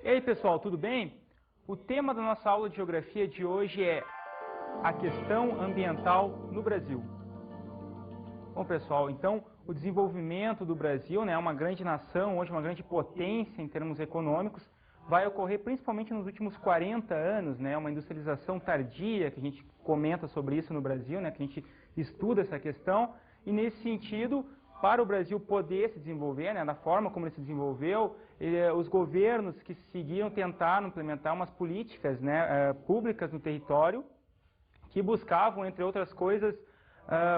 E aí pessoal, tudo bem? O tema da nossa aula de geografia de hoje é a questão ambiental no Brasil. Bom pessoal, então o desenvolvimento do Brasil, né, uma grande nação, hoje uma grande potência em termos econômicos, vai ocorrer principalmente nos últimos 40 anos, né, uma industrialização tardia, que a gente comenta sobre isso no Brasil, né, que a gente estuda essa questão, e nesse sentido, para o Brasil poder se desenvolver, né, da forma como ele se desenvolveu, os governos que seguiram tentaram implementar umas políticas, né, públicas no território, que buscavam, entre outras coisas,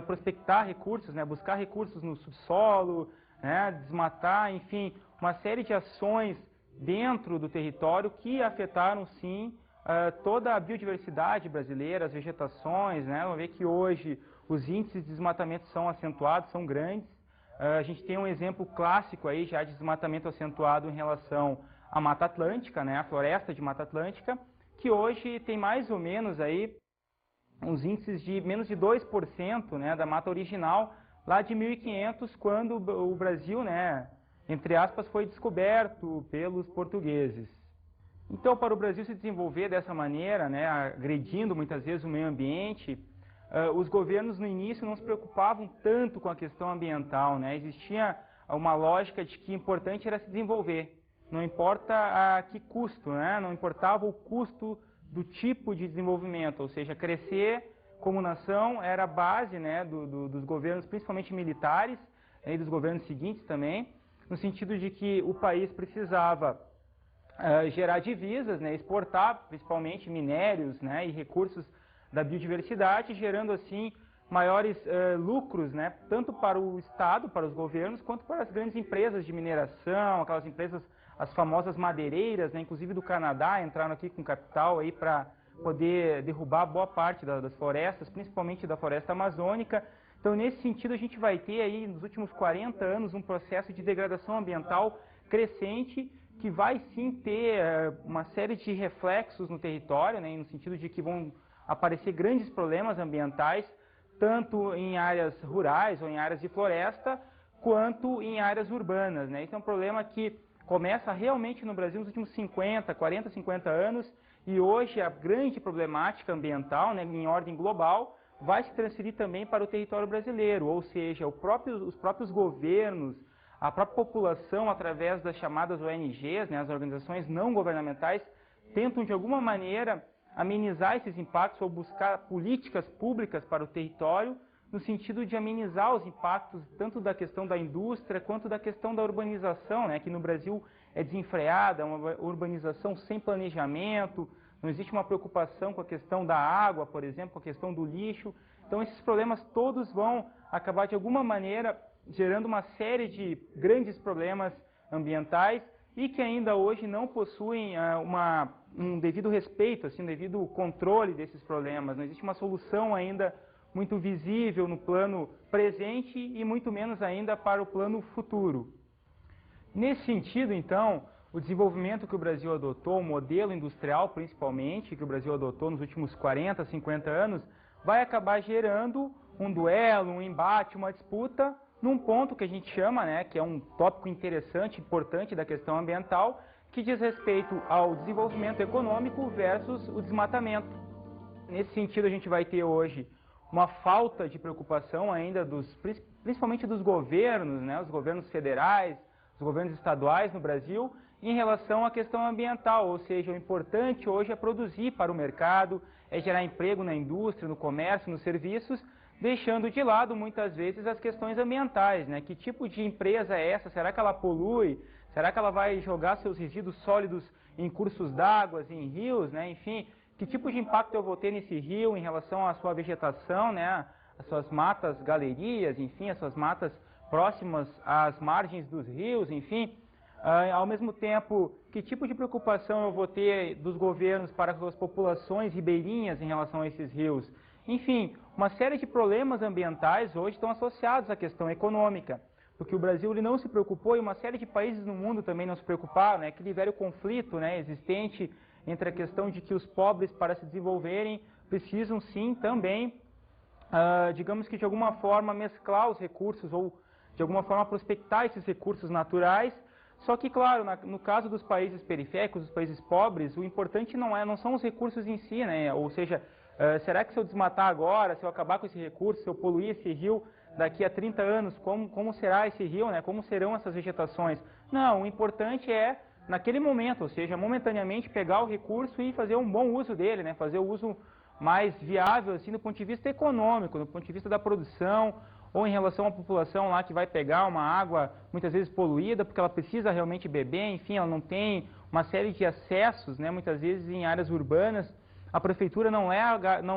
prospectar recursos, né, buscar recursos no subsolo, né, desmatar, enfim, uma série de ações dentro do território que afetaram, sim, toda a biodiversidade brasileira, as vegetações, né, vamos ver que hoje os índices de desmatamento são acentuados, são grandes. A gente tem um exemplo clássico aí já de desmatamento acentuado em relação à Mata Atlântica, né, a floresta de Mata Atlântica, que hoje tem mais ou menos aí uns índices de menos de 2%, né, da mata original, lá de 1500, quando o Brasil, né, entre aspas, foi descoberto pelos portugueses. Então, para o Brasil se desenvolver dessa maneira, né, agredindo muitas vezes o meio ambiente, os governos no início não se preocupavam tanto com a questão ambiental, né, existia uma lógica de que o importante era se desenvolver, não importa a que custo, né, não importava o custo do tipo de desenvolvimento, ou seja, crescer como nação era a base, né, dos governos, principalmente militares, e dos governos seguintes também, no sentido de que o país precisava gerar divisas, né, exportar principalmente minérios, né, e recursos da biodiversidade, gerando assim maiores lucros, né, tanto para o Estado, para os governos, quanto para as grandes empresas de mineração, aquelas empresas, as famosas madeireiras, né, inclusive do Canadá, entraram aqui com capital aí para poder derrubar boa parte das florestas, principalmente da floresta amazônica. Então, nesse sentido, a gente vai ter aí, nos últimos 40 anos, um processo de degradação ambiental crescente, que vai sim ter uma série de reflexos no território, né, no sentido de que vão aparecer grandes problemas ambientais, tanto em áreas rurais ou em áreas de floresta, quanto em áreas urbanas, né. Esse é um problema que começa realmente no Brasil nos últimos 40, 50 anos, e hoje a grande problemática ambiental, né, em ordem global, vai se transferir também para o território brasileiro, ou seja, os próprios governos, a própria população, através das chamadas ONGs, né, as organizações não governamentais, tentam de alguma maneira amenizar esses impactos ou buscar políticas públicas para o território, no sentido de amenizar os impactos tanto da questão da indústria quanto da questão da urbanização, né, que no Brasil é desenfreada, uma urbanização sem planejamento, não existe uma preocupação com a questão da água, por exemplo, com a questão do lixo. Então esses problemas todos vão acabar de alguma maneira gerando uma série de grandes problemas ambientais e que ainda hoje não possuem um devido respeito, assim, um devido controle desses problemas. Não existe uma solução ainda muito visível no plano presente e muito menos ainda para o plano futuro. Nesse sentido, então, o desenvolvimento que o Brasil adotou, o modelo industrial principalmente, que o Brasil adotou nos últimos 40, 50 anos, vai acabar gerando um duelo, um embate, uma disputa, num ponto que a gente chama, né, que é um tópico interessante, importante da questão ambiental, que diz respeito ao desenvolvimento econômico versus o desmatamento. Nesse sentido, a gente vai ter hoje uma falta de preocupação ainda, principalmente dos governos, né, os governos federais, os governos estaduais no Brasil, em relação à questão ambiental, ou seja, o importante hoje é produzir para o mercado, é gerar emprego na indústria, no comércio, nos serviços, deixando de lado muitas vezes as questões ambientais, né? Que tipo de empresa é essa? Será que ela polui? Será que ela vai jogar seus resíduos sólidos em cursos d'água, em rios, né? Enfim, que tipo de impacto eu vou ter nesse rio em relação à sua vegetação, né? As suas matas, galerias, enfim, as suas matas próximas às margens dos rios, enfim. Ao mesmo tempo, que tipo de preocupação eu vou ter dos governos para com as populações ribeirinhas em relação a esses rios? Enfim, uma série de problemas ambientais hoje estão associados à questão econômica, porque o Brasil ele não se preocupou e uma série de países no mundo também não se preocuparam, né? Aquele velho conflito, né, existente entre a questão de que os pobres, para se desenvolverem, precisam sim também, digamos que de alguma forma mesclar os recursos ou de alguma forma prospectar esses recursos naturais, Só que, claro, no caso dos países periféricos, dos países pobres, o importante não são os recursos em si, né? Ou seja, será que se eu desmatar agora, se eu acabar com esse recurso, se eu poluir esse rio daqui a 30 anos, como será esse rio, né? Como serão essas vegetações? Não, o importante é, naquele momento, ou seja, momentaneamente pegar o recurso e fazer um bom uso dele, né? Fazer o uso mais viável, assim, do ponto de vista econômico, do ponto de vista da produção, ou em relação à população lá que vai pegar uma água muitas vezes poluída, porque ela precisa realmente beber, enfim, ela não tem uma série de acessos, né, muitas vezes em áreas urbanas, a prefeitura não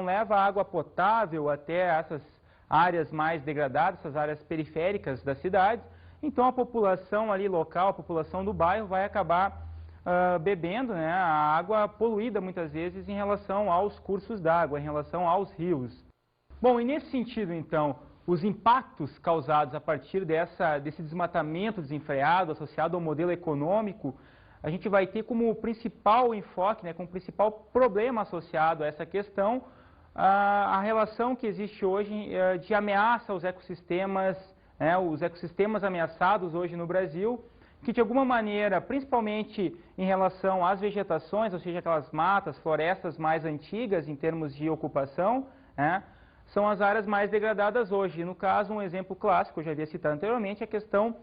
leva água potável até essas áreas mais degradadas, essas áreas periféricas das cidades, então a população ali local, a população do bairro vai acabar bebendo, né, a água poluída muitas vezes em relação aos cursos d'água, em relação aos rios. Bom, e nesse sentido então, os impactos causados a partir desse desmatamento desenfreado associado ao modelo econômico, a gente vai ter como principal enfoque, né, como principal problema associado a essa questão, a relação que existe hoje de ameaça aos ecossistemas, né, os ecossistemas ameaçados hoje no Brasil, que de alguma maneira, principalmente em relação às vegetações, ou seja, aquelas matas, florestas mais antigas em termos de ocupação, né, são as áreas mais degradadas hoje. No caso, um exemplo clássico, eu já havia citado anteriormente, é a questão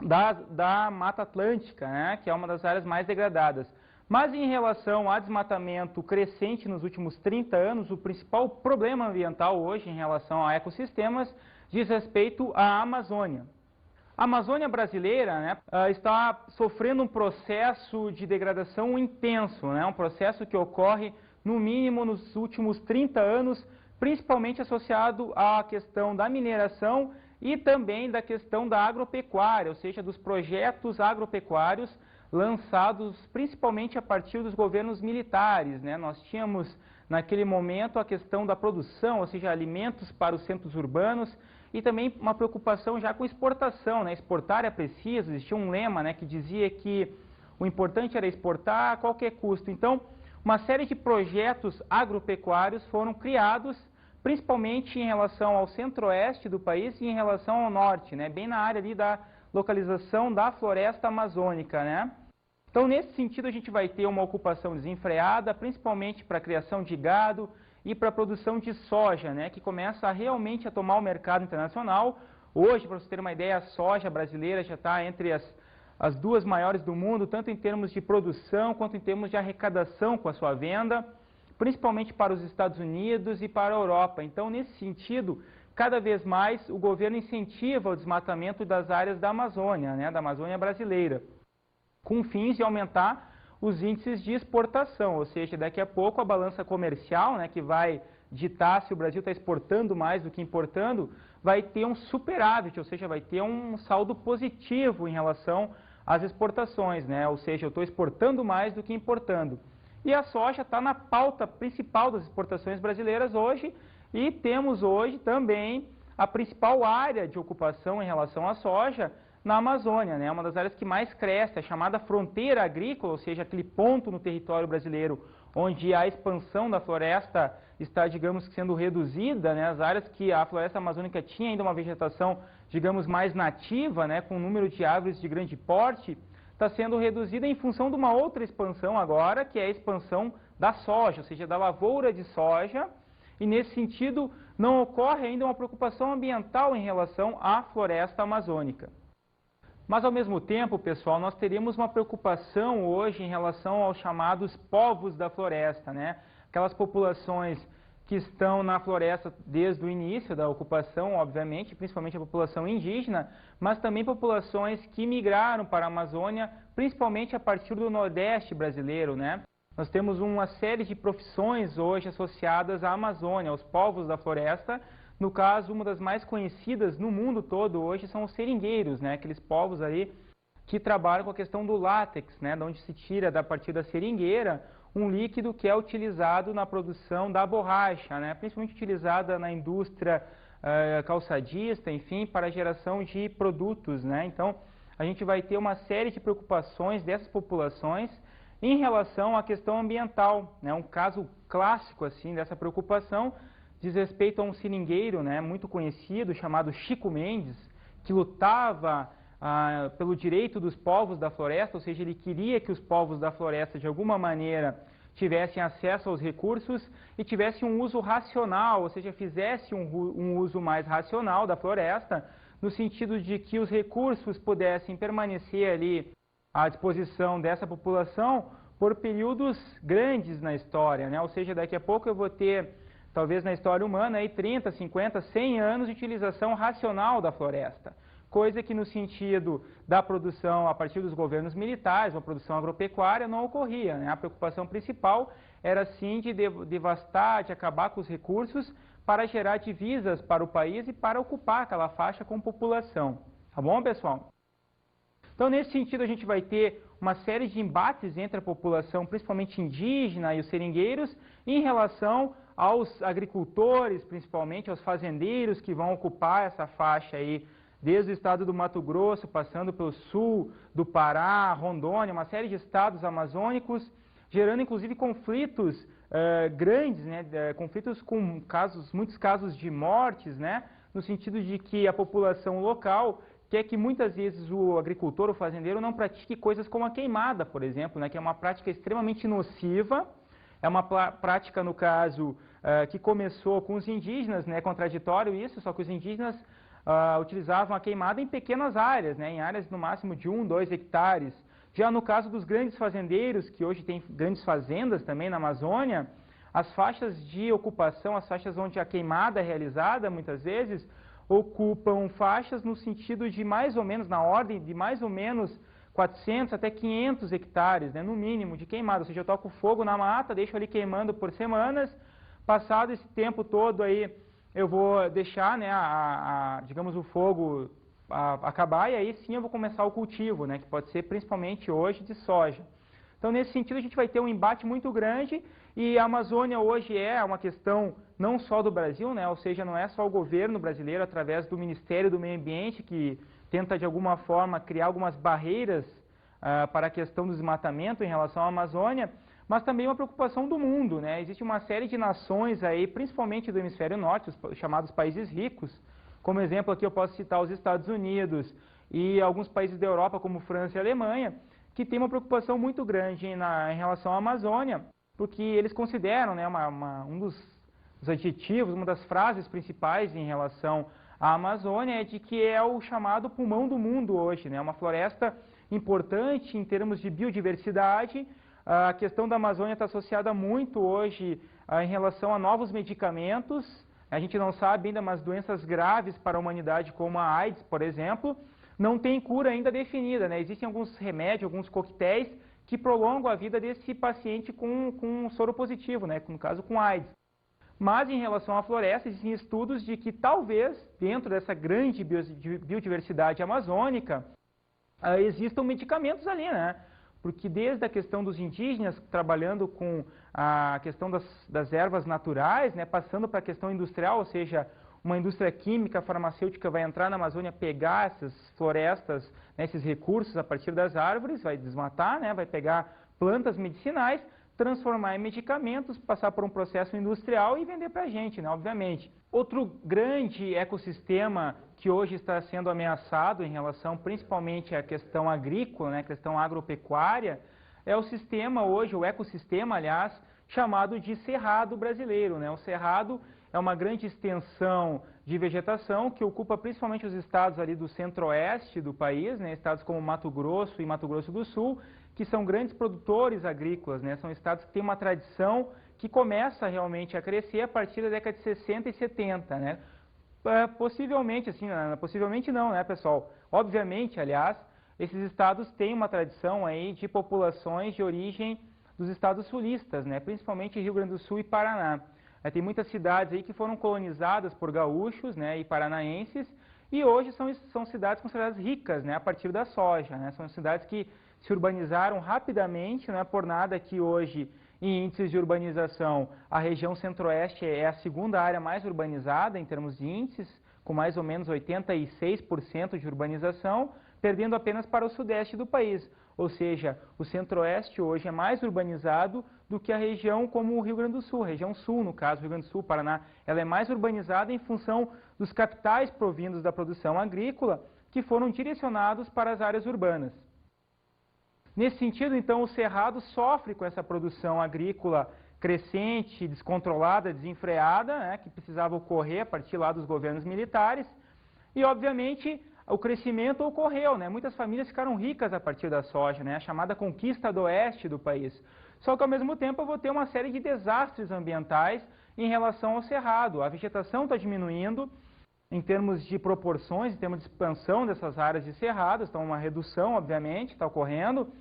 da Mata Atlântica, né, que é uma das áreas mais degradadas. Mas em relação ao desmatamento crescente nos últimos 30 anos, o principal problema ambiental hoje em relação a ecossistemas diz respeito à Amazônia. A Amazônia brasileira, né, está sofrendo um processo de degradação intenso, né, um processo que ocorre no mínimo nos últimos 30 anos, principalmente associado à questão da mineração e também da questão da agropecuária, ou seja, dos projetos agropecuários lançados principalmente a partir dos governos militares, né? Nós tínhamos naquele momento a questão da produção, ou seja, alimentos para os centros urbanos e também uma preocupação já com exportação, né? Exportar é preciso, existia um lema, né, que dizia que o importante era exportar a qualquer custo. Então, uma série de projetos agropecuários foram criados, principalmente em relação ao centro-oeste do país e em relação ao norte, né, bem na área ali da localização da floresta amazônica, né. Então, nesse sentido, a gente vai ter uma ocupação desenfreada, principalmente para a criação de gado e para a produção de soja, né, que começa realmente a tomar o mercado internacional. Hoje, para você ter uma ideia, a soja brasileira já está entre as duas maiores do mundo, tanto em termos de produção quanto em termos de arrecadação com a sua venda, principalmente para os Estados Unidos e para a Europa. Então, nesse sentido, cada vez mais o governo incentiva o desmatamento das áreas da Amazônia, né, da Amazônia brasileira, com fins de aumentar os índices de exportação, ou seja, daqui a pouco a balança comercial, né, que vai ditar se o Brasil está exportando mais do que importando, vai ter um superávit, ou seja, vai ter um saldo positivo em relação às exportações, né, ou seja, eu estou exportando mais do que importando. E a soja está na pauta principal das exportações brasileiras hoje e temos hoje também a principal área de ocupação em relação à soja na Amazônia, né? Uma das áreas que mais cresce, a chamada fronteira agrícola, ou seja, aquele ponto no território brasileiro onde a expansão da floresta está, digamos, sendo reduzida, né? As áreas que a floresta amazônica tinha ainda uma vegetação, digamos, mais nativa, né? Com um número de árvores de grande porte, está sendo reduzida em função de uma outra expansão agora, que é a expansão da soja, ou seja, da lavoura de soja, e nesse sentido não ocorre ainda uma preocupação ambiental em relação à floresta amazônica. Mas ao mesmo tempo, pessoal, nós teríamos uma preocupação hoje em relação aos chamados povos da floresta, né? Aquelas populações que estão na floresta desde o início da ocupação, obviamente, principalmente a população indígena, mas também populações que migraram para a Amazônia, principalmente a partir do Nordeste brasileiro, né? Nós temos uma série de profissões hoje associadas à Amazônia, aos povos da floresta. No caso, uma das mais conhecidas no mundo todo hoje são os seringueiros, né? Aqueles povos ali que trabalham com a questão do látex, né? De onde se tira, a partir da seringueira, um líquido que é utilizado na produção da borracha, né? Principalmente utilizada na indústria calçadista, enfim, para a geração de produtos, né? Então, a gente vai ter uma série de preocupações dessas populações em relação à questão ambiental, né? Um caso clássico assim dessa preocupação diz respeito a um seringueiro, né, muito conhecido, chamado Chico Mendes, que lutava pelo direito dos povos da floresta, ou seja, ele queria que os povos da floresta, de alguma maneira, tivessem acesso aos recursos e tivessem um uso racional, ou seja, fizessem um uso mais racional da floresta, no sentido de que os recursos pudessem permanecer ali à disposição dessa população por períodos grandes na história, né? Ou seja, daqui a pouco eu vou ter, talvez na história humana, aí 30, 50, 100 anos de utilização racional da floresta. Coisa que no sentido da produção a partir dos governos militares, a produção agropecuária, não ocorria, né? A preocupação principal era sim de devastar, de acabar com os recursos para gerar divisas para o país e para ocupar aquela faixa com população. Tá bom, pessoal? Então, nesse sentido, a gente vai ter uma série de embates entre a população, principalmente indígena e os seringueiros, em relação aos agricultores, principalmente aos fazendeiros que vão ocupar essa faixa aí, desde o estado do Mato Grosso, passando pelo sul do Pará, Rondônia, uma série de estados amazônicos, gerando inclusive conflitos grandes, né, conflitos com muitos casos de mortes, né, no sentido de que a população local quer que muitas vezes o agricultor, o fazendeiro, não pratique coisas como a queimada, por exemplo, né, que é uma prática extremamente nociva, é uma prática, no caso, que começou com os indígenas, né, é contraditório isso, só que os indígenas utilizavam a queimada em pequenas áreas, né, em áreas no máximo de 1, 2 hectares. Já no caso dos grandes fazendeiros, que hoje tem grandes fazendas também na Amazônia, as faixas de ocupação, as faixas onde a queimada é realizada, muitas vezes, ocupam faixas no sentido de mais ou menos, na ordem de mais ou menos 400 até 500 hectares, né, no mínimo, de queimada. Ou seja, eu toco fogo na mata, deixo ali queimando por semanas, passado esse tempo todo aí, eu vou deixar, né, digamos, o fogo acabar e aí sim eu vou começar o cultivo, né, que pode ser principalmente hoje de soja. Então, nesse sentido, a gente vai ter um embate muito grande e a Amazônia hoje é uma questão não só do Brasil, né, ou seja, não é só o governo brasileiro, através do Ministério do Meio Ambiente, que tenta, de alguma forma, criar algumas barreiras para a questão do desmatamento em relação à Amazônia, mas também uma preocupação do mundo, né? Existe uma série de nações aí, principalmente do hemisfério norte, os chamados países ricos. Como exemplo aqui eu posso citar os Estados Unidos e alguns países da Europa, como França e Alemanha, que têm uma preocupação muito grande em relação à Amazônia, porque eles consideram, né, um dos adjetivos, uma das frases principais em relação à Amazônia é de que é o chamado pulmão do mundo hoje, né? Uma floresta importante em termos de biodiversidade. A questão da Amazônia está associada muito hoje em relação a novos medicamentos. A gente não sabe ainda, mas doenças graves para a humanidade, como a AIDS, por exemplo, não tem cura ainda definida, né? Existem alguns remédios, alguns coquetéis que prolongam a vida desse paciente com soro positivo, né? No caso com AIDS. Mas em relação à floresta, existem estudos de que talvez, dentro dessa grande biodiversidade amazônica, existam medicamentos ali, né? Porque desde a questão dos indígenas, trabalhando com a questão das ervas naturais, né, passando para a questão industrial, ou seja, uma indústria química, farmacêutica vai entrar na Amazônia, pegar essas florestas, né, esses recursos a partir das árvores, vai desmatar, né, vai pegar plantas medicinais, transformar em medicamentos, passar por um processo industrial e vender para a gente, né, obviamente. Outro grande ecossistema que hoje está sendo ameaçado em relação principalmente à questão agrícola, né, questão agropecuária, é o sistema hoje, o ecossistema, aliás, chamado de Cerrado brasileiro, né? O Cerrado é uma grande extensão de vegetação que ocupa principalmente os estados ali do centro-oeste do país, né? Estados como Mato Grosso e Mato Grosso do Sul, que são grandes produtores agrícolas, né? São estados que têm uma tradição que começa realmente a crescer a partir da década de 60 e 70, né? Possivelmente, assim, possivelmente não, né, pessoal? Obviamente, aliás, esses estados têm uma tradição aí de populações de origem dos estados sulistas, né? Principalmente Rio Grande do Sul e Paraná. Tem muitas cidades aí que foram colonizadas por gaúchos, né, e paranaenses, e hoje são cidades consideradas ricas, né, a partir da soja, né? São cidades que se urbanizaram rapidamente, não é por nada que hoje, em índices de urbanização, a região centro-oeste é a segunda área mais urbanizada em termos de índices, com mais ou menos 86% de urbanização, perdendo apenas para o sudeste do país. Ou seja, o centro-oeste hoje é mais urbanizado do que a região como o Rio Grande do Sul, a região sul, no caso, Rio Grande do Sul, Paraná, ela é mais urbanizada em função dos capitais provindos da produção agrícola, que foram direcionados para as áreas urbanas. Nesse sentido, então, o Cerrado sofre com essa produção agrícola crescente, descontrolada, desenfreada, né, que precisava ocorrer a partir lá dos governos militares, e, obviamente, o crescimento ocorreu, né, muitas famílias ficaram ricas a partir da soja, né, a chamada conquista do oeste do país. Só que, ao mesmo tempo, eu vou ter uma série de desastres ambientais em relação ao Cerrado. A vegetação está diminuindo em termos de proporções, em termos de expansão dessas áreas de cerrados, então uma redução, obviamente, está ocorrendo.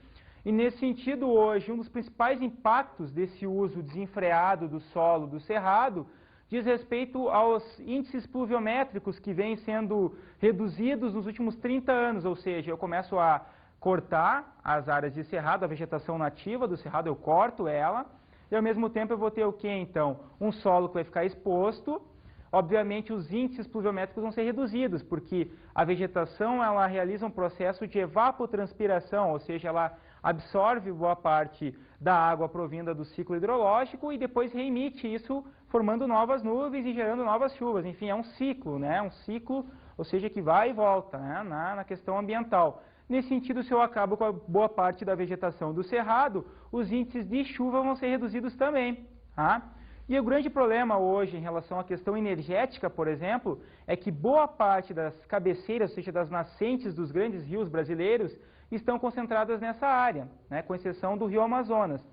E, nesse sentido, hoje, um dos principais impactos desse uso desenfreado do solo do cerrado diz respeito aos índices pluviométricos que vêm sendo reduzidos nos últimos 30 anos, ou seja, eu começo a cortar as áreas de cerrado, a vegetação nativa do cerrado, eu corto ela, e ao mesmo tempo eu vou ter o que então? Um solo que vai ficar exposto, obviamente os índices pluviométricos vão ser reduzidos, porque a vegetação ela realiza um processo de evapotranspiração, ou seja, ela absorve boa parte da água provinda do ciclo hidrológico e depois reemite isso formando novas nuvens e gerando novas chuvas. Enfim, é um ciclo, né? Um ciclo, ou seja, que vai e volta, né? na questão ambiental. Nesse sentido, se eu acabo com a boa parte da vegetação do cerrado, os índices de chuva vão ser reduzidos também. Tá? E o grande problema hoje em relação à questão energética, por exemplo, é que boa parte das cabeceiras, ou seja, das nascentes dos grandes rios brasileiros, estão concentradas nessa área, né, com exceção do rio Amazonas.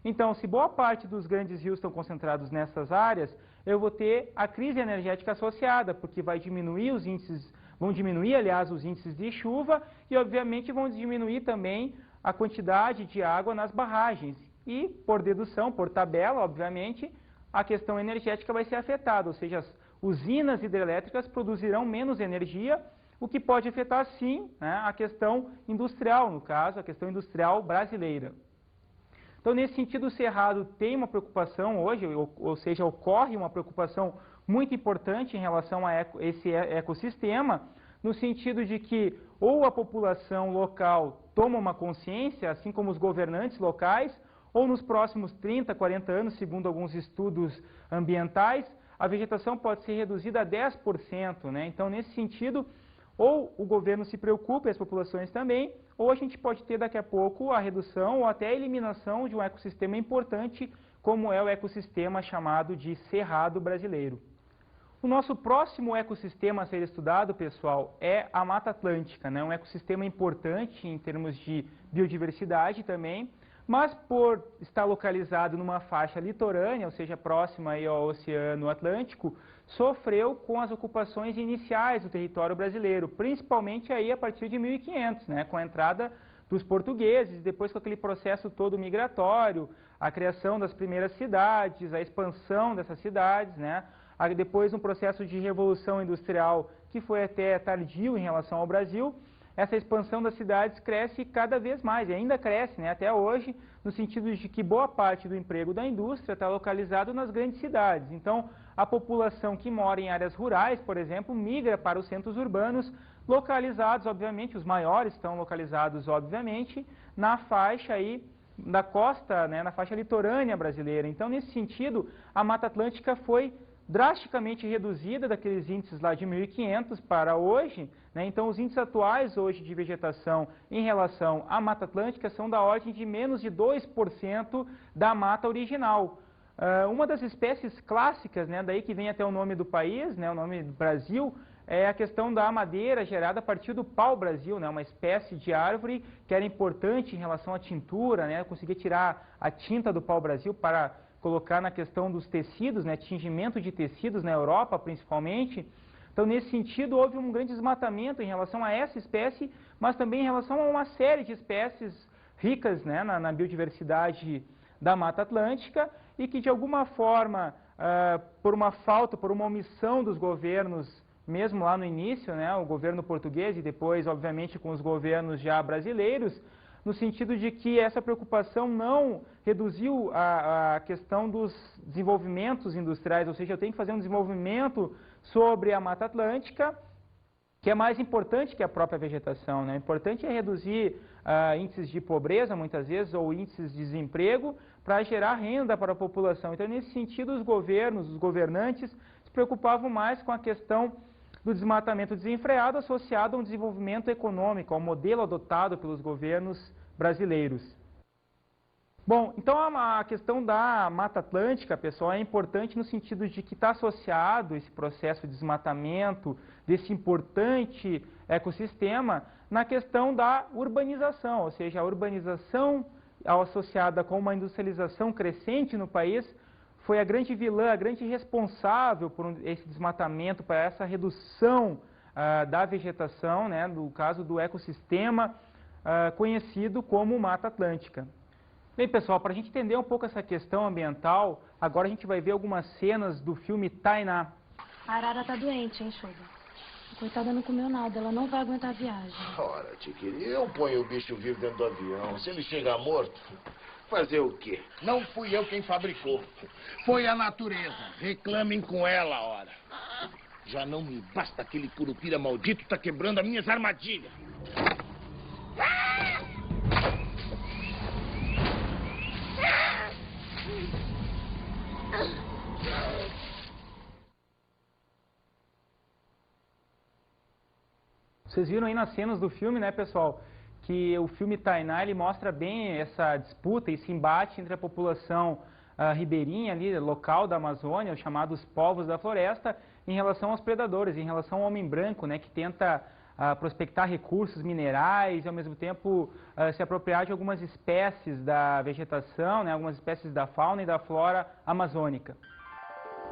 Então, se boa parte dos grandes rios estão concentrados nessas áreas, eu vou ter a crise energética associada, porque vai diminuir os índices, vão diminuir, aliás, os índices de chuva e, obviamente, vão diminuir também a quantidade de água nas barragens. E, por dedução, por tabela, obviamente, a questão energética vai ser afetada, ou seja, as usinas hidrelétricas produzirão menos energia, o que pode afetar, sim, né, a questão industrial, no caso, a questão industrial brasileira. Então, nesse sentido, o Cerrado tem uma preocupação hoje, ou seja, ocorre uma preocupação muito importante em relação a esse ecossistema, no sentido de que ou a população local toma uma consciência, assim como os governantes locais, ou nos próximos 30, 40 anos, segundo alguns estudos ambientais, a vegetação pode ser reduzida a 10%, né? Então, nesse sentido, ou o governo se preocupa e as populações também, ou a gente pode ter daqui a pouco a redução ou até a eliminação de um ecossistema importante, como é o ecossistema chamado de Cerrado brasileiro. O nosso próximo ecossistema a ser estudado, pessoal, é a Mata Atlântica, né? Um ecossistema importante em termos de biodiversidade também, mas por estar localizado numa faixa litorânea, ou seja, próxima aí ao Oceano Atlântico, sofreu com as ocupações iniciais do território brasileiro, principalmente aí a partir de 1500, né, com a entrada dos portugueses, depois com aquele processo todo migratório, a criação das primeiras cidades, a expansão dessas cidades, né, depois um processo de revolução industrial que foi até tardio em relação ao Brasil. Essa expansão das cidades cresce cada vez mais, e ainda cresce, né, até hoje, no sentido de que boa parte do emprego da indústria está localizado nas grandes cidades. Então, a população que mora em áreas rurais, por exemplo, migra para os centros urbanos, localizados, obviamente, os maiores estão localizados, obviamente, na faixa aí da costa, né, na faixa litorânea brasileira. Então, nesse sentido, a Mata Atlântica foi drasticamente reduzida daqueles índices lá de 1500 para hoje, né? Então os índices atuais hoje de vegetação em relação à Mata Atlântica são da ordem de menos de 2% da mata original. Uma das espécies clássicas, né, daí que vem até o nome do país, né, o nome do Brasil, é a questão da madeira gerada a partir do pau-brasil, né, uma espécie de árvore que era importante em relação à tintura, né, conseguia tirar a tinta do pau-brasil para colocar na questão dos tecidos, né, tingimento de tecidos na Europa principalmente. Então, nesse sentido, houve um grande desmatamento em relação a essa espécie, mas também em relação a uma série de espécies ricas, né, na biodiversidade da Mata Atlântica e que, de alguma forma, por uma falta, por uma omissão dos governos, mesmo lá no início, né, o governo português e depois, obviamente, com os governos já brasileiros, no sentido de que essa preocupação não reduziu a questão dos desenvolvimentos industriais, ou seja, eu tenho que fazer um desenvolvimento sobre a Mata Atlântica, que é mais importante que a própria vegetação, né? O importante é reduzir índices de pobreza, muitas vezes, ou índices de desemprego, para gerar renda para a população. Então, nesse sentido, os governos, os governantes, se preocupavam mais com a questão do desmatamento desenfreado associado a um desenvolvimento econômico, ao modelo adotado pelos governos brasileiros. Bom, então a questão da Mata Atlântica, pessoal, é importante no sentido de que está associado esse processo de desmatamento, desse importante ecossistema, na questão da urbanização, ou seja, a urbanização associada com uma industrialização crescente no país foi a grande vilã, a grande responsável por esse desmatamento, para essa redução da vegetação, né, no caso do ecossistema conhecido como Mata Atlântica. Bem, pessoal, para a gente entender um pouco essa questão ambiental, agora a gente vai ver algumas cenas do filme Tainá. A Arara tá doente, hein, Chuva? A coitada não comeu nada, ela não vai aguentar a viagem. Ora, Tiquiri, eu ponho o bicho vivo dentro do avião. Se ele chegar morto, fazer o quê? Não fui eu quem fabricou. Foi a natureza. Reclamem com ela, ora. Já não me basta aquele curupira maldito tá quebrando as minhas armadilhas. Vocês viram aí nas cenas do filme, né, pessoal, que o filme Tainá, ele mostra bem essa disputa, esse embate entre a população ribeirinha ali, local da Amazônia, os chamados povos da floresta, em relação aos predadores, em relação ao homem branco, né, que tenta prospectar recursos minerais e, ao mesmo tempo, se apropriar de algumas espécies da vegetação, né, algumas espécies da fauna e da flora amazônica.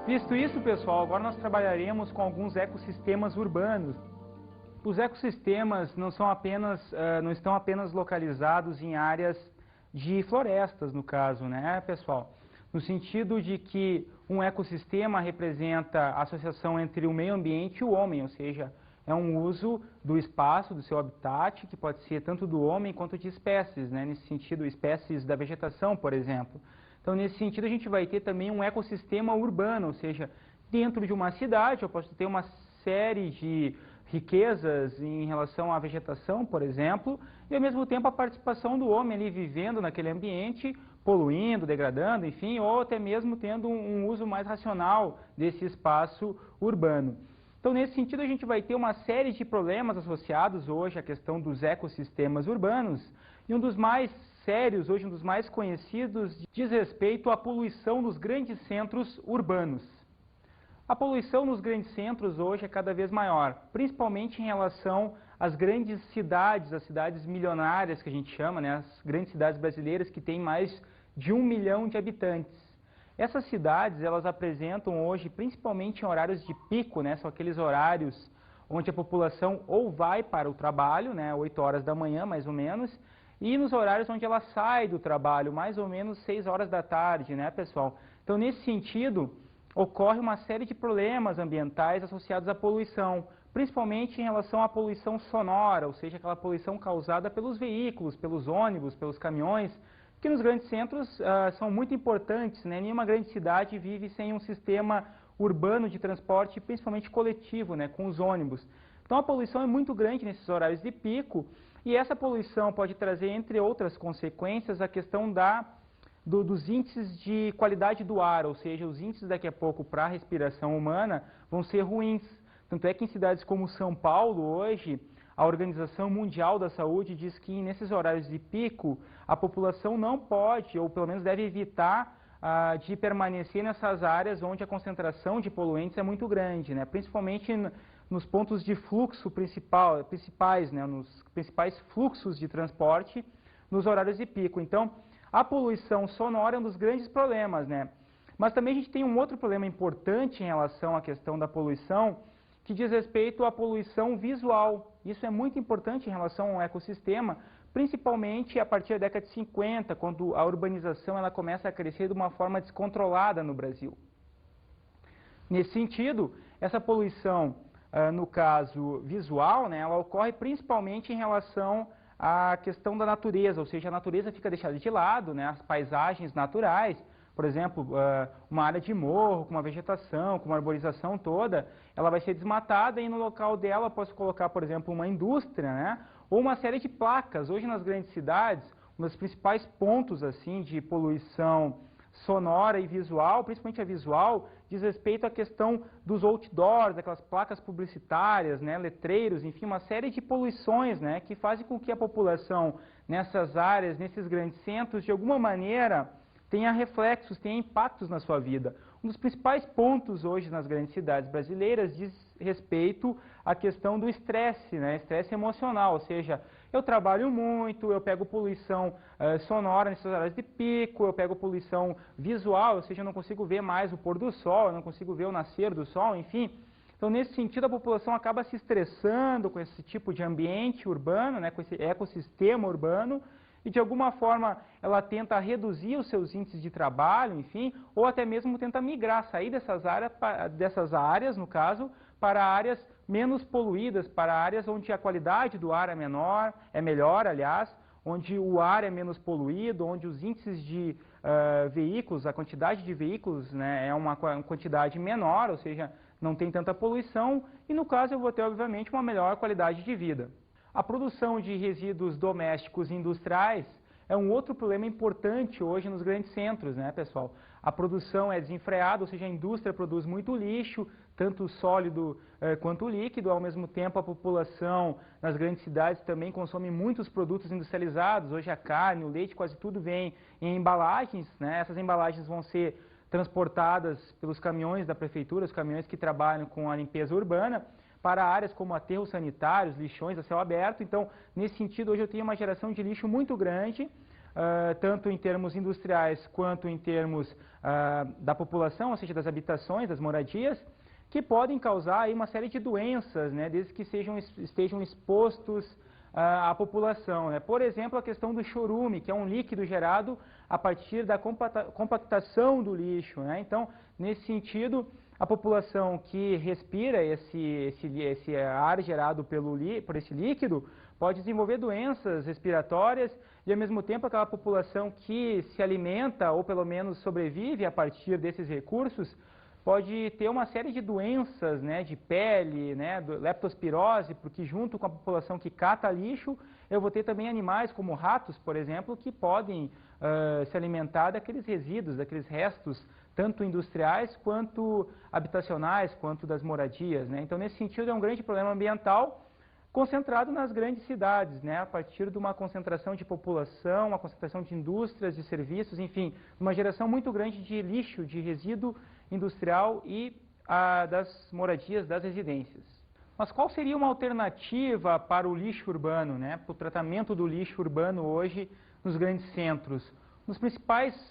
Visto isso, pessoal, agora nós trabalharemos com alguns ecossistemas urbanos. Os ecossistemas não estão apenas localizados em áreas de florestas, no caso, né, pessoal? No sentido de que um ecossistema representa a associação entre o meio ambiente e o homem, ou seja, é um uso do espaço, do seu habitat, que pode ser tanto do homem quanto de espécies, né? Nesse sentido, espécies da vegetação, por exemplo. Então, nesse sentido, a gente vai ter também um ecossistema urbano, ou seja, dentro de uma cidade eu posso ter uma série de riquezas em relação à vegetação, por exemplo, e ao mesmo tempo a participação do homem ali vivendo naquele ambiente, poluindo, degradando, enfim, ou até mesmo tendo um uso mais racional desse espaço urbano. Então, nesse sentido, a gente vai ter uma série de problemas associados hoje à questão dos ecossistemas urbanos, e um dos mais sérios, hoje um dos mais conhecidos, diz respeito à poluição nos grandes centros urbanos. A poluição nos grandes centros hoje é cada vez maior, principalmente em relação às grandes cidades, as cidades milionárias que a gente chama, né, as grandes cidades brasileiras que têm mais de 1 milhão de habitantes. Essas cidades, elas apresentam hoje, principalmente em horários de pico, né, são aqueles horários onde a população ou vai para o trabalho, né, 8 horas da manhã mais ou menos, e nos horários onde ela sai do trabalho, mais ou menos 6 horas da tarde, né, pessoal? Então, nesse sentido, ocorre uma série de problemas ambientais associados à poluição, principalmente em relação à poluição sonora, ou seja, aquela poluição causada pelos veículos, pelos ônibus, pelos caminhões, que nos grandes centros são muito importantes, né? Nenhuma grande cidade vive sem um sistema urbano de transporte, principalmente coletivo, né? Com os ônibus. Então a poluição é muito grande nesses horários de pico, e essa poluição pode trazer, entre outras consequências, a questão dos índices de qualidade do ar, ou seja, os índices daqui a pouco para a respiração humana vão ser ruins. Tanto é que em cidades como São Paulo, hoje, a Organização Mundial da Saúde diz que nesses horários de pico, a população não pode, ou pelo menos deve evitar, de permanecer nessas áreas onde a concentração de poluentes é muito grande, né? Principalmente nos pontos de fluxo principais, né? Nos principais fluxos de transporte nos horários de pico. Então, a poluição sonora é um dos grandes problemas, né? Mas também a gente tem um outro problema importante em relação à questão da poluição, que diz respeito à poluição visual. Isso é muito importante em relação ao ecossistema, principalmente a partir da década de 50, quando a urbanização ela começa a crescer de uma forma descontrolada no Brasil. Nesse sentido, essa poluição, no caso visual, né, ela ocorre principalmente em relação à questão da natureza, ou seja, a natureza fica deixada de lado, né, as paisagens naturais, por exemplo, uma área de morro, com uma vegetação, com uma arborização toda, ela vai ser desmatada e no local dela eu posso colocar, por exemplo, uma indústria, né? Ou uma série de placas. Hoje nas grandes cidades, um dos principais pontos assim, de poluição sonora e visual, principalmente a visual, diz respeito à questão dos outdoors, daquelas placas publicitárias, né, letreiros, enfim, uma série de poluições, né, que fazem com que a população nessas áreas, nesses grandes centros, de alguma maneira, tenha reflexos, tenha impactos na sua vida. Um dos principais pontos hoje nas grandes cidades brasileiras diz respeito à questão do estresse, né, estresse emocional, ou seja, eu trabalho muito, eu pego poluição sonora nessas horas de pico, eu pego poluição visual, ou seja, eu não consigo ver mais o pôr do sol, eu não consigo ver o nascer do sol, enfim. Então, nesse sentido, a população acaba se estressando com esse tipo de ambiente urbano, né, com esse ecossistema urbano, e de alguma forma ela tenta reduzir os seus índices de trabalho, enfim, ou até mesmo tenta migrar, sair dessas áreas, no caso, para áreas menos poluídas, para áreas onde a qualidade do ar é melhor, aliás, onde o ar é menos poluído, onde os índices de veículos, a quantidade de veículos, né, é uma quantidade menor, ou seja, não tem tanta poluição, e no caso eu vou ter, obviamente, uma melhor qualidade de vida. A produção de resíduos domésticos e industriais é um outro problema importante hoje nos grandes centros, né, pessoal? A produção é desenfreada, ou seja, a indústria produz muito lixo, tanto sólido quanto líquido. Ao mesmo tempo, a população nas grandes cidades também consome muitos produtos industrializados. Hoje a carne, o leite, quase tudo vem em embalagens, né? Essas embalagens vão ser transportadas pelos caminhões da prefeitura, os caminhões que trabalham com a limpeza urbana, para áreas como aterros sanitários, lixões a céu aberto. Então, nesse sentido, hoje eu tenho uma geração de lixo muito grande, tanto em termos industriais quanto em termos da população, ou seja, das habitações, das moradias, que podem causar aí uma série de doenças, né, desde que estejam expostos à população, né? Por exemplo, a questão do chorume, que é um líquido gerado a partir da compactação do lixo, né? Então, nesse sentido, a população que respira esse ar gerado por esse líquido pode desenvolver doenças respiratórias e, ao mesmo tempo, aquela população que se alimenta ou, pelo menos, sobrevive a partir desses recursos pode ter uma série de doenças, né, de pele, né, leptospirose, porque junto com a população que cata lixo, eu vou ter também animais como ratos, por exemplo, que podem se alimentar daqueles resíduos, daqueles restos, tanto industriais quanto habitacionais, quanto das moradias, né? Então, nesse sentido, é um grande problema ambiental concentrado nas grandes cidades, né, a partir de uma concentração de população, uma concentração de indústrias, de serviços, enfim, uma geração muito grande de lixo, de resíduo industrial e das moradias, das residências. Mas qual seria uma alternativa para o lixo urbano, né, para o tratamento do lixo urbano hoje nos grandes centros?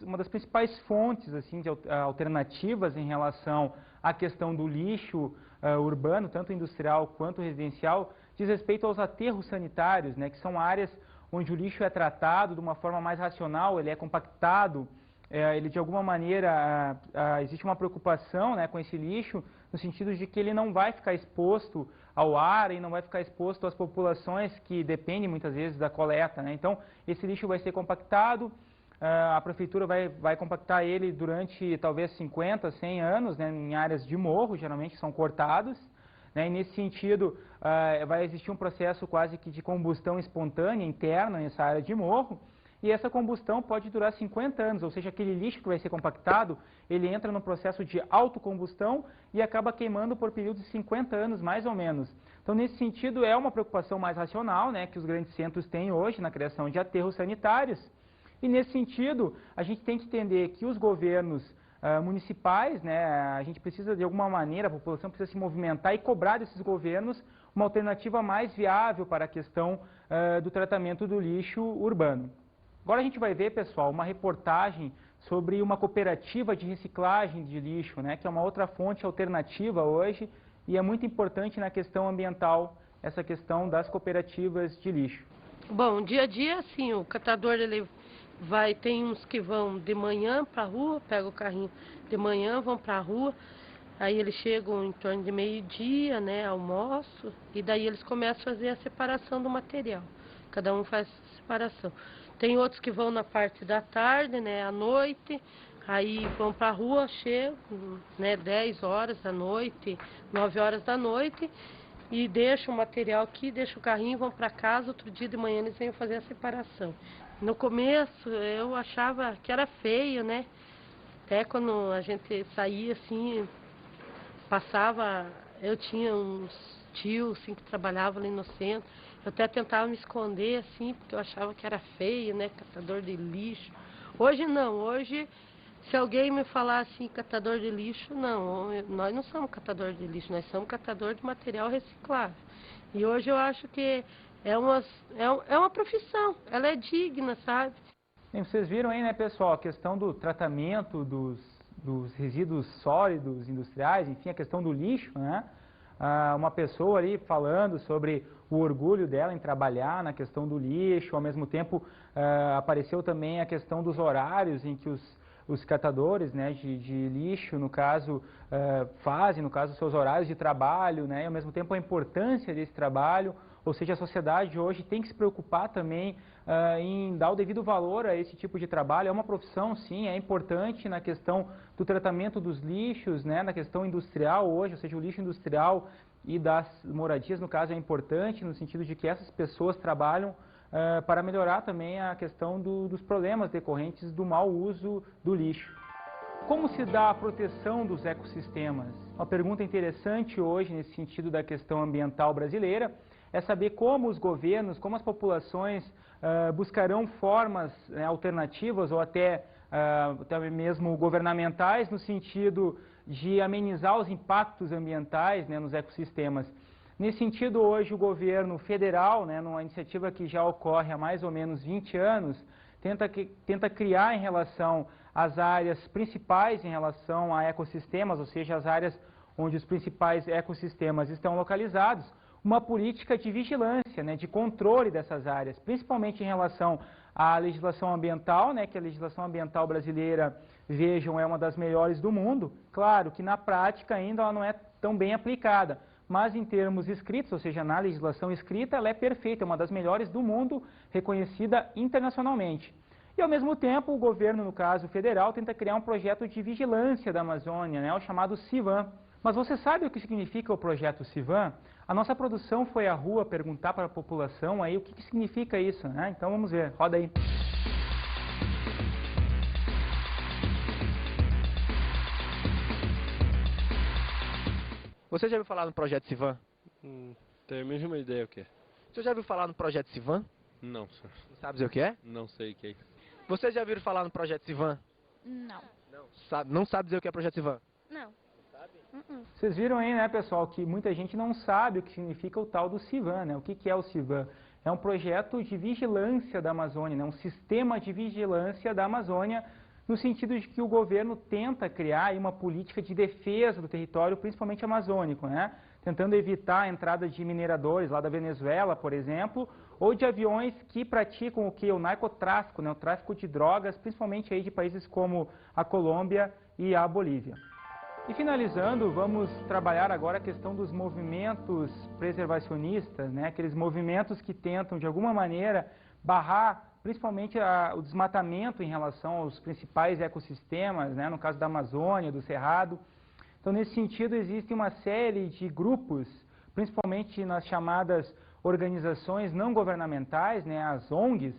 Uma das principais fontes assim, de alternativas em relação à questão do lixo urbano, tanto industrial quanto residencial, diz respeito aos aterros sanitários, né, que são áreas onde o lixo é tratado de uma forma mais racional, ele é compactado, ele de alguma maneira, existe uma preocupação, né, com esse lixo, no sentido de que ele não vai ficar exposto ao ar e não vai ficar exposto às populações que dependem muitas vezes da coleta, né? Então, esse lixo vai ser compactado, a prefeitura vai compactar ele durante talvez 50, 100 anos, né, em áreas de morro, geralmente são cortados, né, e nesse sentido vai existir um processo quase que de combustão espontânea interna nessa área de morro, e essa combustão pode durar 50 anos, ou seja, aquele lixo que vai ser compactado, ele entra no processo de autocombustão e acaba queimando por períodos de 50 anos, mais ou menos. Então, nesse sentido, é uma preocupação mais racional, né, que os grandes centros têm hoje na criação de aterros sanitários. E, nesse sentido, a gente tem que entender que os governos municipais, né, a gente precisa, de alguma maneira, a população precisa se movimentar e cobrar desses governos uma alternativa mais viável para a questão do tratamento do lixo urbano. Agora a gente vai ver, pessoal, uma reportagem sobre uma cooperativa de reciclagem de lixo, né, que é uma outra fonte alternativa hoje e é muito importante na questão ambiental, essa questão das cooperativas de lixo. Bom, dia a dia, assim, o catador, ele tem uns que vão de manhã para a rua, pega o carrinho de manhã, vão para a rua, aí eles chegam em torno de meio-dia, né, almoço, e daí eles começam a fazer a separação do material. Cada um faz a separação. Tem outros que vão na parte da tarde, né, à noite, aí vão para a rua, chegam, né, 10 horas da noite, 9 horas da noite, e deixam o material aqui, deixam o carrinho, vão para casa, outro dia de manhã eles vêm fazer a separação. No começo eu achava que era feio, né, Até quando a gente saía assim, passava, eu tinha uns tios assim, que trabalhavam ali no centro, eu até tentava me esconder assim, porque eu achava que era feio, né, catador de lixo. Hoje não, hoje se alguém me falar assim, catador de lixo, não, nós não somos catador de lixo, nós somos catador de material reciclável. E hoje eu acho que é uma profissão, ela é digna, sabe? Bem, vocês viram aí, né, pessoal, a questão do tratamento dos resíduos sólidos industriais, enfim, a questão do lixo, né? Uma pessoa ali falando sobre o orgulho dela em trabalhar na questão do lixo, ao mesmo tempo apareceu também a questão dos horários em que os catadores, né, de lixo, no caso, fazem, no caso, seus horários de trabalho, né, e ao mesmo tempo a importância desse trabalho, ou seja, a sociedade hoje tem que se preocupar também em dar o devido valor a esse tipo de trabalho. É uma profissão, sim, é importante na questão do tratamento dos lixos, né, na questão industrial hoje, ou seja, o lixo industrial e das moradias, no caso, é importante no sentido de que essas pessoas trabalham para melhorar também a questão dos problemas decorrentes do mau uso do lixo. Como se dá a proteção dos ecossistemas? Uma pergunta interessante hoje nesse sentido da questão ambiental brasileira é saber como os governos, como as populações buscarão formas alternativas ou até mesmo governamentais no sentido de amenizar os impactos ambientais, né, nos ecossistemas. Nesse sentido, hoje o governo federal, né, numa iniciativa que já ocorre há mais ou menos 20 anos, tenta criar em relação às áreas principais em relação a ecossistemas, ou seja, as áreas onde os principais ecossistemas estão localizados, uma política de vigilância, né, de controle dessas áreas, principalmente em relação à legislação ambiental, né, que a legislação ambiental brasileira, vejam, é uma das melhores do mundo. Claro que na prática ainda ela não é tão bem aplicada, mas em termos escritos, ou seja, na legislação escrita, ela é perfeita, é uma das melhores do mundo, reconhecida internacionalmente. E ao mesmo tempo, o governo, no caso federal, tenta criar um projeto de vigilância da Amazônia, né, o chamado CIVAM. Mas você sabe o que significa o projeto CIVAM? A nossa produção foi à rua perguntar para a população aí o que significa isso, né? Então vamos ver, roda aí. Você já ouviu falar no projeto CIVAM? Tenho a mesma ideia o que é. Você já ouviu falar no projeto CIVAM? Não, senhor. Não sabe dizer o que é? Não sei o que é. Vocês já ouviram falar no projeto CIVAM? Não. Não sabe dizer o que é o projeto CIVAM? Não. Vocês viram aí, né, pessoal, que muita gente não sabe o que significa o tal do CIVAM, né? O que é o CIVAM? É um projeto de vigilância da Amazônia, né? Um sistema de vigilância da Amazônia, no sentido de que o governo tenta criar aí uma política de defesa do território, principalmente amazônico, né? Tentando evitar a entrada de mineradores lá da Venezuela, por exemplo, ou de aviões que praticam o que? O narcotráfico, né? O tráfico de drogas, principalmente aí de países como a Colômbia e a Bolívia. E finalizando, vamos trabalhar agora a questão dos movimentos preservacionistas, né? Aqueles movimentos que tentam, de alguma maneira, barrar principalmente o desmatamento em relação aos principais ecossistemas, né? No caso da Amazônia, do Cerrado. Então, nesse sentido, existe uma série de grupos, principalmente nas chamadas organizações não governamentais, né? As ONGs,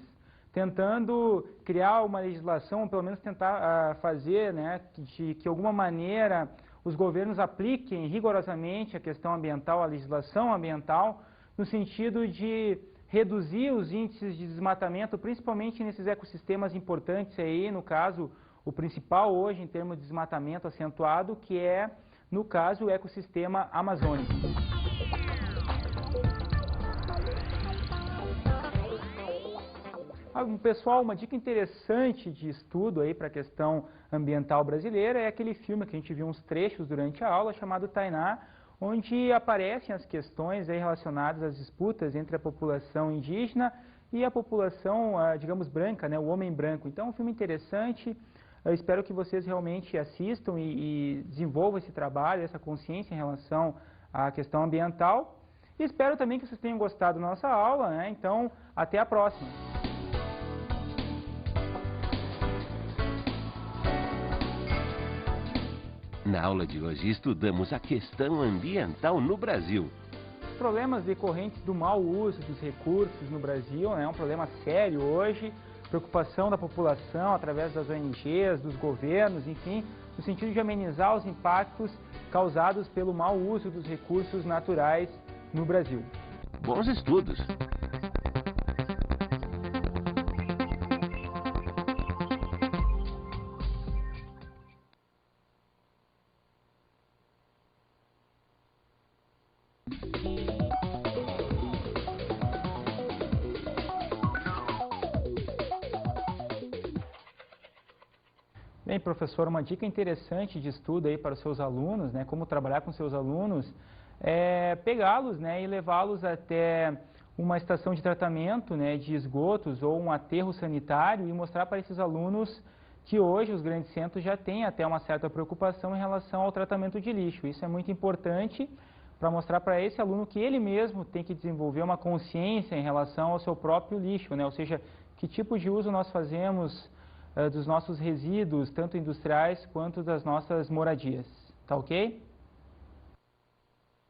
tentando criar uma legislação, ou pelo menos tentar fazer, né, de que de alguma maneira os governos apliquem rigorosamente a questão ambiental, a legislação ambiental, no sentido de reduzir os índices de desmatamento, principalmente nesses ecossistemas importantes aí, no caso, o principal hoje em termos de desmatamento acentuado, que é, no caso, o ecossistema amazônico. Pessoal, uma dica interessante de estudo aí para a questão ambiental brasileira é aquele filme que a gente viu uns trechos durante a aula, chamado Tainá, onde aparecem as questões aí relacionadas às disputas entre a população indígena e a população, digamos, branca, né, o homem branco. Então, é um filme interessante, eu espero que vocês realmente assistam e desenvolvam esse trabalho, essa consciência em relação à questão ambiental. E espero também que vocês tenham gostado da nossa aula, né? Então, até a próxima! Na aula de hoje estudamos a questão ambiental no Brasil. Os problemas decorrentes do mau uso dos recursos no Brasil é um problema sério hoje. preocupação da população através das ONGs, dos governos, enfim, no sentido de amenizar os impactos causados pelo mau uso dos recursos naturais no Brasil. Bons estudos. Bem, professor, uma dica interessante de estudo aí para os seus alunos, né, como trabalhar com seus alunos, é pegá-los, né, e levá-los até uma estação de tratamento, né, de esgotos ou um aterro sanitário e mostrar para esses alunos que hoje os grandes centros já têm até uma certa preocupação em relação ao tratamento de lixo. Isso é muito importante para mostrar para esse aluno que ele mesmo tem que desenvolver uma consciência em relação ao seu próprio lixo, né, ou seja, que tipo de uso nós fazemos dos nossos resíduos, tanto industriais quanto das nossas moradias. Tá ok?